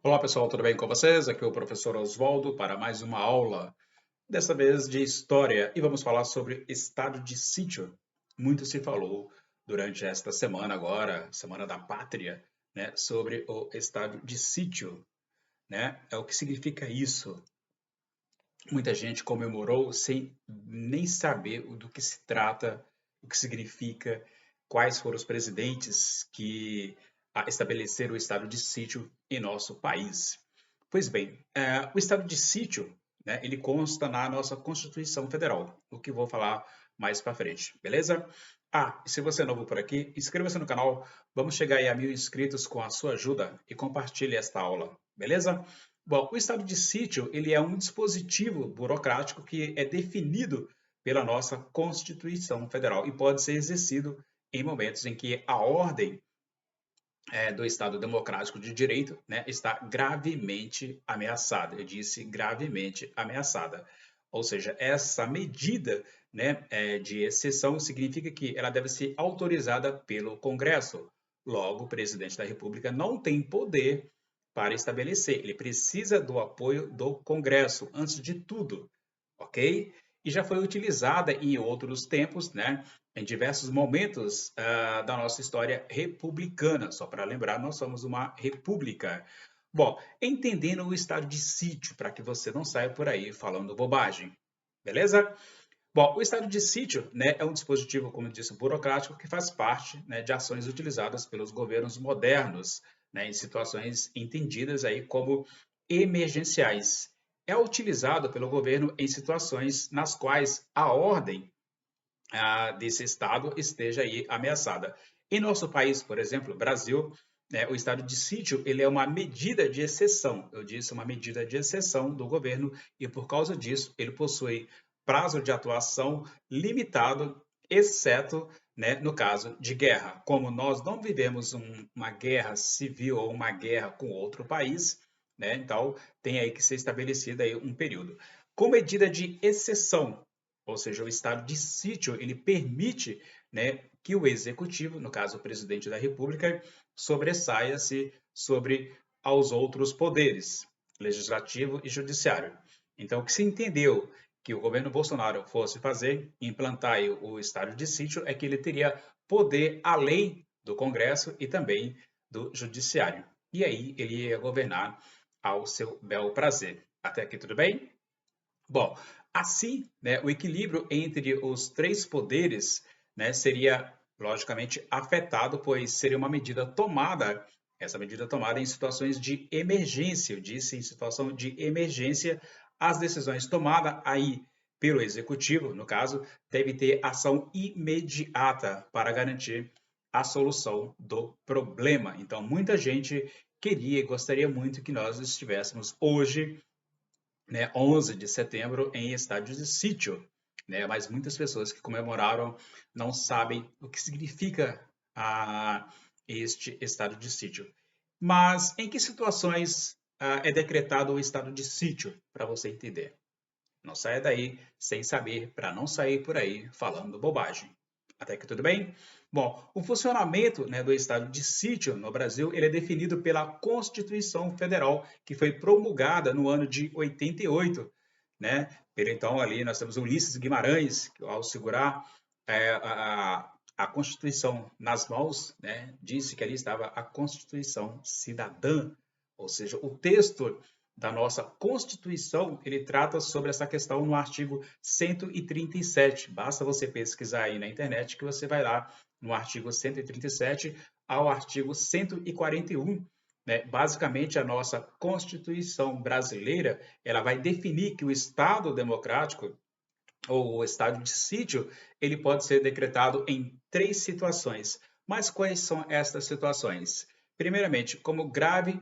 Olá pessoal, tudo bem com vocês? Aqui é o professor Oswaldo para mais uma aula, dessa vez de História, e vamos falar sobre estado de sítio. Muito se falou durante esta semana agora, Semana da Pátria, né, sobre o estado de sítio, né? É o que significa isso. Muita gente comemorou sem nem saber do que se trata, o que significa, quais foram os presidentes que estabeleceram o estado de sítio em nosso país. Pois bem, o estado de sítio, né, ele consta na nossa Constituição Federal, o que vou falar mais para frente, beleza? E se você é novo por aqui, inscreva-se no canal, vamos chegar aí a 1.000 inscritos com a sua ajuda e compartilhe esta aula, beleza? Bom, o estado de sítio ele é um dispositivo burocrático que é definido pela nossa Constituição Federal e pode ser exercido em momentos em que a ordem do Estado Democrático de Direito, né, está gravemente ameaçada. Eu disse gravemente ameaçada. Ou seja, essa medida, né, de exceção significa que ela deve ser autorizada pelo Congresso. Logo, o presidente da República não tem poder para estabelecer. Ele precisa do apoio do Congresso, antes de tudo, ok? E já foi utilizada em outros tempos, né? Em diversos momentos da nossa história republicana. Só para lembrar, nós somos uma república. Bom, entendendo o estado de sítio, para que você não saia por aí falando bobagem, beleza? Bom, o estado de sítio, né, é um dispositivo, como eu disse, burocrático que faz parte, né, de ações utilizadas pelos governos modernos, né, em situações entendidas aí como emergenciais. É utilizado pelo governo em situações nas quais a ordem desse estado esteja aí ameaçada. Em nosso país, por exemplo, Brasil, né, o estado de sítio ele é uma medida de exceção. Eu disse uma medida de exceção do governo e por causa disso ele possui prazo de atuação limitado, exceto, né, no caso de guerra. Como nós não vivemos uma guerra civil ou uma guerra com outro país, né, então tem aí que ser estabelecido aí um período. Com medida de exceção, ou seja, o estado de sítio, ele permite, né, que o executivo, no caso o presidente da República, sobressaia-se sobre aos outros poderes, legislativo e judiciário. Então, o que se entendeu que o governo Bolsonaro fosse fazer, implantar o estado de sítio, é que ele teria poder além do Congresso e também do judiciário. E aí ele ia governar ao seu bel prazer. Até aqui tudo bem? Bom, assim, né, o equilíbrio entre os três poderes, né, seria logicamente afetado, pois seria uma medida tomada, essa medida tomada em situações de emergência. Eu disse em situação de emergência, as decisões tomadas aí pelo executivo, no caso, deve ter ação imediata para garantir a solução do problema. Então, muita gente queria e gostaria muito que nós estivéssemos hoje, né, 11 de setembro em estádio de sítio, né? Mas muitas pessoas que comemoraram não sabem o que significa este estado de sítio. Mas em que situações é decretado o estado de sítio, para você entender? Não saia daí sem saber, para não sair por aí falando bobagem. Até que tudo bem? Bom, o funcionamento, né, do estado de sítio no Brasil ele é definido pela Constituição Federal, que foi promulgada no ano de 88, né? Então ali nós temos Ulisses Guimarães, que ao segurar a Constituição nas mãos, né, disse que ali estava a Constituição Cidadã, ou seja, o texto da nossa Constituição, ele trata sobre essa questão no artigo 137. Basta você pesquisar aí na internet que você vai lá no artigo 137 ao artigo 141. Né? Basicamente, a nossa Constituição brasileira, ela vai definir que o Estado democrático ou o estado de sítio, ele pode ser decretado em três situações. Mas quais são estas situações? Primeiramente, como grave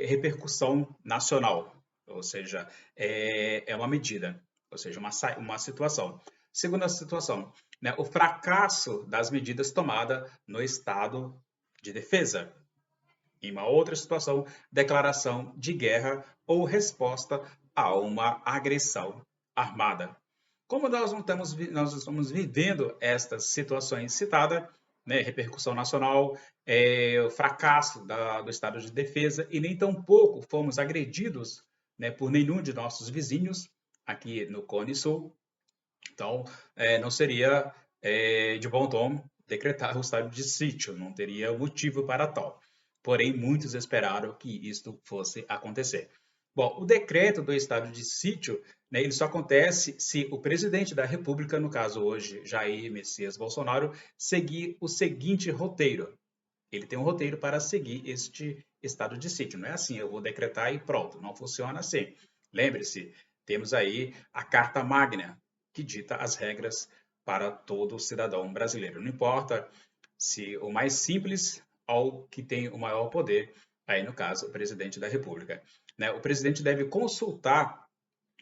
repercussão nacional, ou seja, é uma medida, ou seja, uma situação. Segunda situação, né, o fracasso das medidas tomadas no estado de defesa. Em uma outra situação, declaração de guerra ou resposta a uma agressão armada. Como nós não estamos, nós estamos vivendo estas situações citadas, né, repercussão nacional, o fracasso do estado de defesa, e nem tampouco fomos agredidos, né, por nenhum de nossos vizinhos aqui no Cone Sul. Então, não seria de bom tom decretar o estado de sítio, não teria motivo para tal. Porém, muitos esperaram que isto fosse acontecer. Bom, o decreto do estado de sítio, né, ele só acontece se o presidente da República, no caso hoje Jair Messias Bolsonaro, seguir o seguinte roteiro. Ele tem um roteiro para seguir este estado de sítio. Não é assim, eu vou decretar e pronto. Não funciona assim. Lembre-se, temos aí a Carta Magna, que dita as regras para todo cidadão brasileiro. Não importa se o mais simples ao que tem o maior poder, aí no caso, o presidente da República. Né? O presidente deve consultar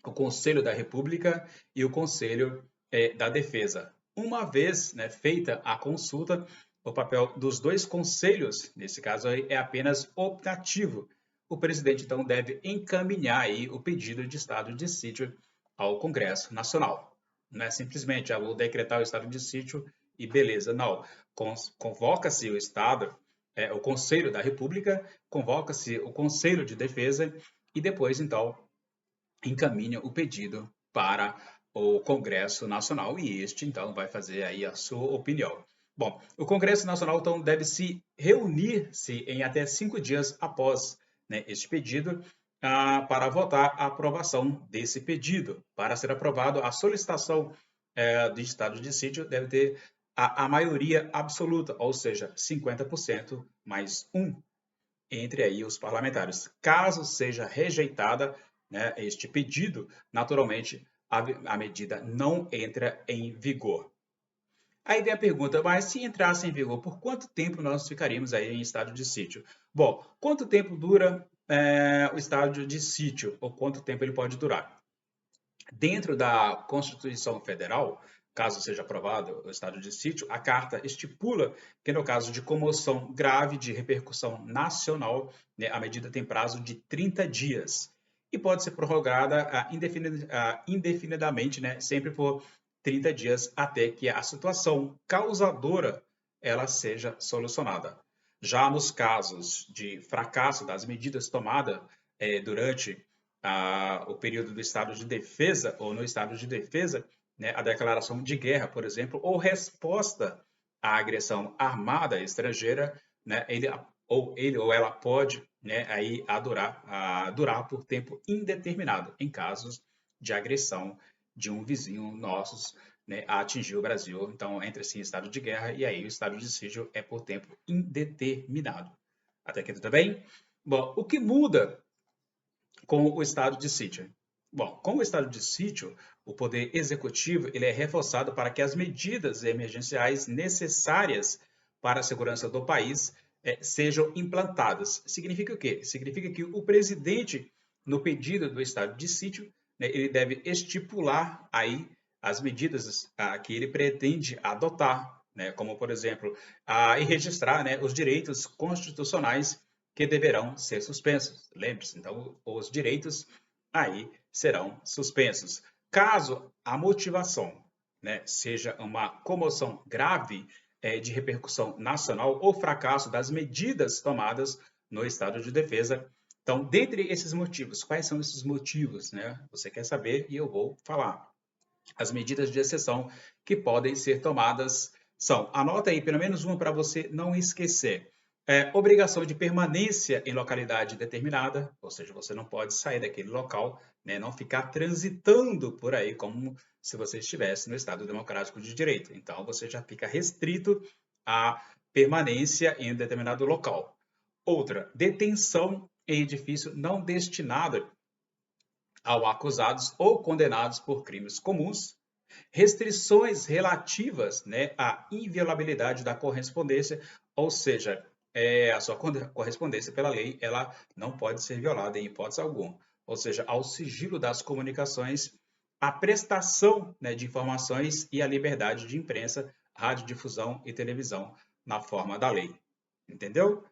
o Conselho da República e o Conselho da Defesa. Uma vez, né, feita a consulta, o papel dos dois conselhos, nesse caso aí, é apenas optativo. O presidente, então, deve encaminhar aí o pedido de estado de sítio ao Congresso Nacional. Não é simplesmente, vou decretar o estado de sítio e beleza. Não. Convoca-se o Estado, o Conselho da República, convoca-se o Conselho de Defesa e depois, então, encaminha o pedido para o Congresso Nacional e este, então, vai fazer aí a sua opinião. Bom, o Congresso Nacional, então, deve se reunir-se em até 5 dias após, né, este pedido para votar a aprovação desse pedido. Para ser aprovado, a solicitação do estado de sítio deve ter a maioria absoluta, ou seja, 50% mais um entre aí os parlamentares. Caso seja rejeitada, né, este pedido, naturalmente a medida não entra em vigor. Aí vem a pergunta, mas se entrasse em vigor, por quanto tempo nós ficaríamos aí em estado de sítio? Bom, quanto tempo dura o estado de sítio, ou quanto tempo ele pode durar? Dentro da Constituição Federal, caso seja aprovado o estado de sítio, a carta estipula que, no caso de comoção grave de repercussão nacional, né, a medida tem prazo de 30 dias e pode ser prorrogada indefinidamente, né, sempre por 30 dias até que a situação causadora ela seja solucionada. Já nos casos de fracasso das medidas tomadas durante o período do estado de defesa ou no estado de defesa, né, a declaração de guerra, por exemplo, ou resposta à agressão armada estrangeira, né, ele ou ela pode, né, aí durar por tempo indeterminado em casos de agressão de um vizinho nossos, né, a atingir o Brasil. Então, entra assim estado de guerra e aí o estado de sítio é por tempo indeterminado. Até aqui tudo bem? Bom, o que muda com o estado de sítio? Bom, com o estado de sítio, o poder executivo ele é reforçado para que as medidas emergenciais necessárias para a segurança do país sejam implantadas. Significa o quê? Significa que o presidente, no pedido do estado de sítio, né, ele deve estipular aí as medidas que ele pretende adotar, né, como, por exemplo, e registrar, né, os direitos constitucionais que deverão ser suspensos. Lembre-se, então, os direitos aí serão suspensos. Caso a motivação, né, seja uma comoção grave de repercussão nacional ou fracasso das medidas tomadas no estado de defesa. Então, dentre esses motivos, quais são esses motivos, né? Você quer saber e eu vou falar. As medidas de exceção que podem ser tomadas são, anota aí pelo menos uma para você não esquecer. Obrigação de permanência em localidade determinada, ou seja, você não pode sair daquele local, né, não ficar transitando por aí como se você estivesse no Estado Democrático de Direito. Então, você já fica restrito à permanência em um determinado local. Outra, detenção em edifício não destinado ao acusados ou condenados por crimes comuns, restrições relativas, né, à inviolabilidade da correspondência, ou seja, a sua correspondência pela lei, ela não pode ser violada em hipótese alguma, ou seja, ao sigilo das comunicações, a prestação, né, de informações e a liberdade de imprensa, radiodifusão e televisão na forma da lei. Entendeu?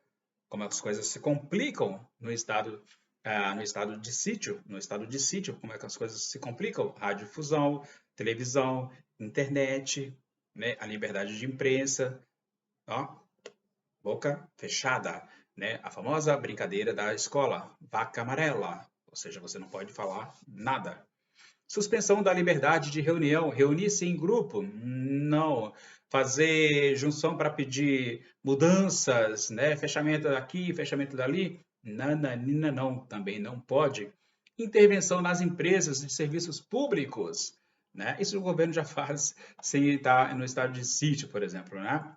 Como as coisas se complicam no estado de sítio, como é que as coisas se complicam? Radiodifusão, televisão, internet, né, a liberdade de imprensa. Ó, boca fechada, né? A famosa brincadeira da escola, vaca amarela, ou seja, você não pode falar nada. Suspensão da liberdade de reunião, reunir-se em grupo, não. Fazer junção para pedir mudanças, né? Fechamento daqui, fechamento dali, nananina, não, também não pode. Intervenção nas empresas de serviços públicos, né? Isso o governo já faz sem estar no estado de sítio, por exemplo, né?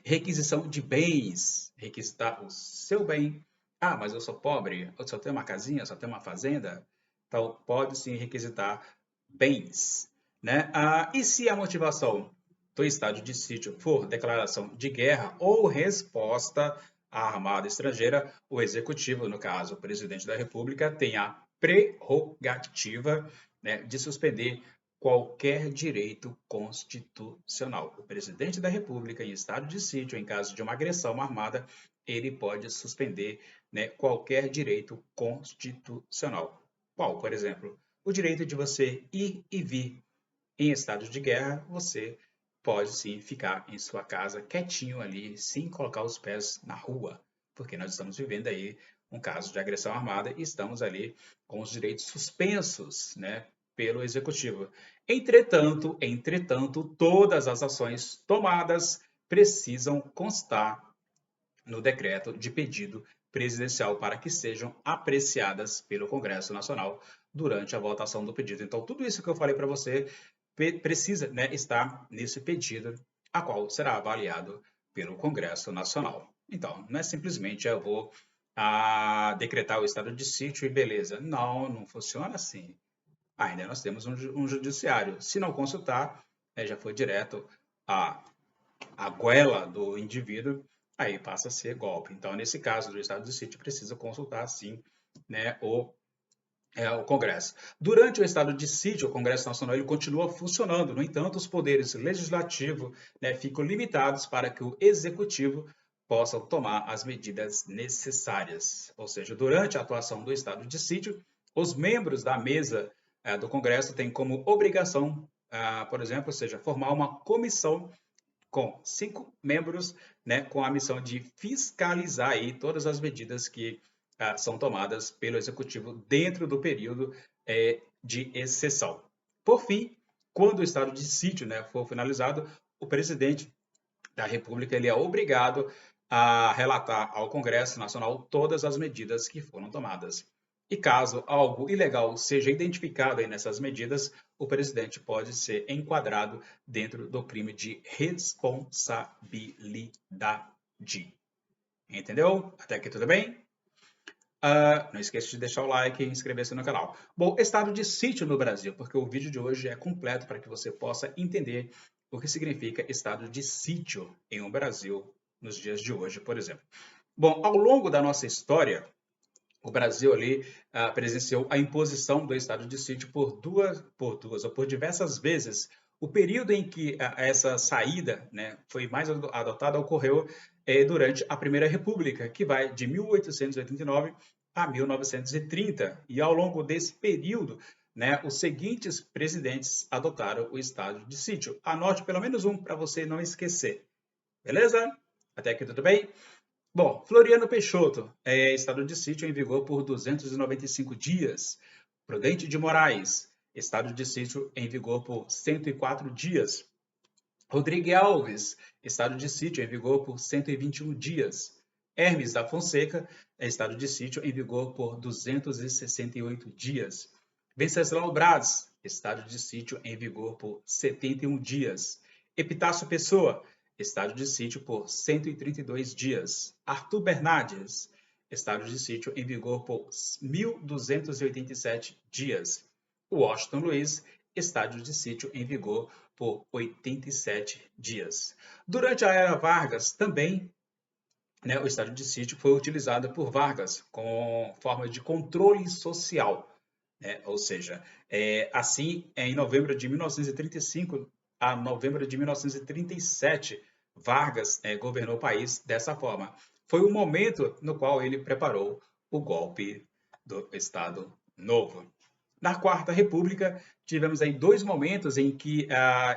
Requisição de bens, requisitar o seu bem. Ah, mas eu sou pobre, eu só tenho uma casinha, eu só tenho uma fazenda. Então, pode sim requisitar bens, né? E se a motivação do estado de sítio for declaração de guerra ou resposta à armada estrangeira, o executivo, no caso, o presidente da República, tem a prerrogativa, né, de suspender qualquer direito constitucional. O presidente da República, em estado de sítio, em caso de uma agressão armada, ele pode suspender, né, qualquer direito constitucional. Qual, por exemplo? O direito de você ir e vir. Em estado de guerra, você pode sim ficar em sua casa quietinho ali, sem colocar os pés na rua, porque nós estamos vivendo aí um caso de agressão armada e estamos ali com os direitos suspensos, né, pelo executivo. Entretanto, todas as ações tomadas precisam constar no decreto de pedido presidencial para que sejam apreciadas pelo Congresso Nacional durante a votação do pedido. Então, tudo isso que eu falei para você precisa, né, estar nesse pedido, a qual será avaliado pelo Congresso Nacional. Então, não é simplesmente eu vou decretar o estado de sítio e beleza. Não, não funciona assim. Ainda nós temos um judiciário. Se não consultar, já foi direto à a goela do indivíduo, aí passa a ser golpe. Então, nesse caso do estado de sítio, precisa consultar, sim, né, o Congresso. Durante o estado de sítio, o Congresso Nacional ele continua funcionando. No entanto, os poderes legislativo, né, ficam limitados para que o executivo possa tomar as medidas necessárias. Ou seja, durante a atuação do estado de sítio, os membros da mesa do Congresso têm como obrigação, por exemplo, ou seja, formar uma comissão com 5 membros, né, com a missão de fiscalizar aí todas as medidas que são tomadas pelo executivo dentro do período de exceção. Por fim, quando o estado de sítio, né, for finalizado, o presidente da República ele é obrigado a relatar ao Congresso Nacional todas as medidas que foram tomadas. E caso algo ilegal seja identificado aí nessas medidas, o presidente pode ser enquadrado dentro do crime de responsabilidade. Entendeu? Até aqui tudo bem? Não esqueça de deixar o like e inscrever-se no canal. Bom, estado de sítio no Brasil, porque o vídeo de hoje é completo para que você possa entender o que significa estado de sítio em um Brasil nos dias de hoje, por exemplo. Bom, ao longo da nossa história, o Brasil ali presenciou a imposição do estado de sítio por diversas vezes. O período em que essa saída, né, foi mais adotada ocorreu durante a Primeira República, que vai de 1889 a 1930. E ao longo desse período, né, os seguintes presidentes adotaram o estado de sítio. Anote pelo menos um para você não esquecer. Beleza? Até aqui tudo bem? Bom, Floriano Peixoto, estado de sítio em vigor por 295 dias. Prudente de Moraes, estado de sítio em vigor por 104 dias. Rodrigo Alves, estado de sítio em vigor por 121 dias. Hermes da Fonseca, estado de sítio em vigor por 268 dias. Venceslau Braz, estado de sítio em vigor por 71 dias. Epitácio Pessoa, estado de sítio por 132 dias. Arthur Bernardes, estado de sítio em vigor por 1.287 dias. Washington Luiz, estado de sítio em vigor por 87 dias. Durante a era Vargas, também, né, o estado de sítio foi utilizado por Vargas com forma de controle social, né? Ou seja, assim, em novembro de 1935 a novembro de 1937, Vargas governou o país dessa forma. Foi o momento no qual ele preparou o golpe do Estado Novo. Na Quarta República, tivemos aí dois momentos em que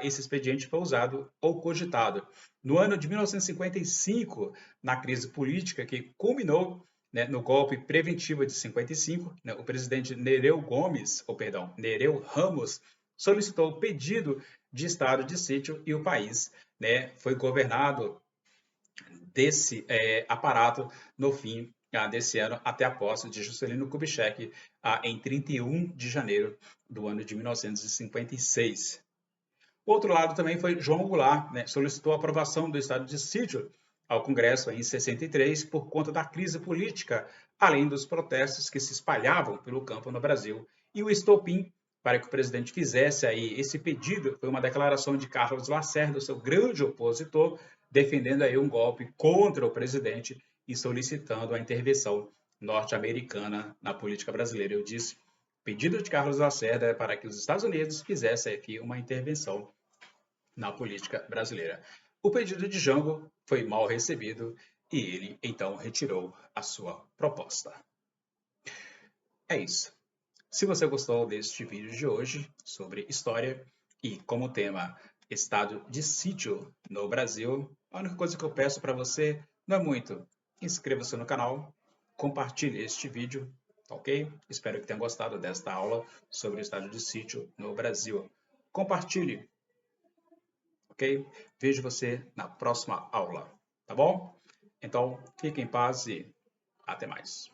esse expediente foi usado ou cogitado. No ano de 1955, na crise política que culminou, né, no golpe preventivo de 55, né, o presidente Nereu Ramos solicitou o pedido de estado de sítio e o país, né, foi governado desse aparato no fim desse ano até a posse de Juscelino Kubitschek em 31 de janeiro do ano de 1956. O outro lado também foi João Goulart, né, solicitou a aprovação do estado de sítio ao Congresso em 63 por conta da crise política, além dos protestos que se espalhavam pelo campo no Brasil. E o estopim para que o presidente fizesse aí esse pedido foi uma declaração de Carlos Lacerda, seu grande opositor, defendendo aí um golpe contra o presidente e solicitando a intervenção norte-americana na política brasileira. Eu disse, o pedido de Carlos Lacerda é para que os Estados Unidos fizessem aqui uma intervenção na política brasileira. O pedido de Jango foi mal recebido e ele então retirou a sua proposta. É isso. Se você gostou deste vídeo de hoje sobre história e como tema estado de sítio no Brasil, a única coisa que eu peço para você não é muito. Inscreva-se no canal, compartilhe este vídeo, ok? Espero que tenha gostado desta aula sobre o estado de sítio no Brasil. Compartilhe, ok? Vejo você na próxima aula, tá bom? Então, fique em paz e até mais.